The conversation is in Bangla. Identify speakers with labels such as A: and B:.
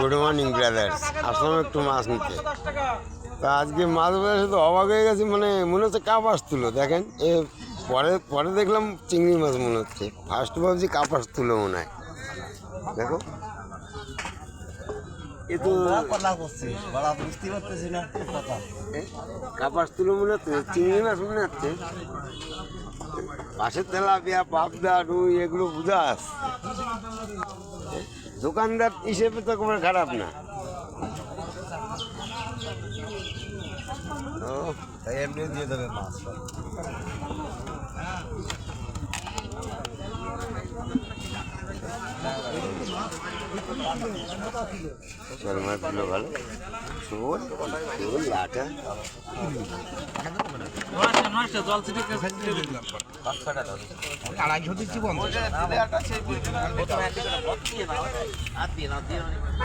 A: গুড মর্নিং ব্রাদার্স, আসলাম একটু মাছ নিতে। তা আজকে মাছ বাজার সাথে অবাক হয়ে গেছি, মানে মনে হচ্ছে কাপাস তুলো। দেখেন এ পরে পরে দেখলাম চিংড়ি মাছ মনে হচ্ছে, ফার্স্ট ভাবছি কাপাস তুলো মনে হয়। দেখো এ তো কাপাস তুলো মনে হচ্ছে, চিংড়ি মাছ মনে হচ্ছে। পাশের তেলাপিয়া, পাবদা, রুই এগুলো বুঝা আছে। দোকানদার হিসেবে তো কোনো খারাপ না।
B: তাই এমনি দিয়ে দেবে মাছ।
A: শোল মাছগুলো ভালো, শোল শোল লাটা।
B: আড়াইশো দিচ্ছি বন্ধ।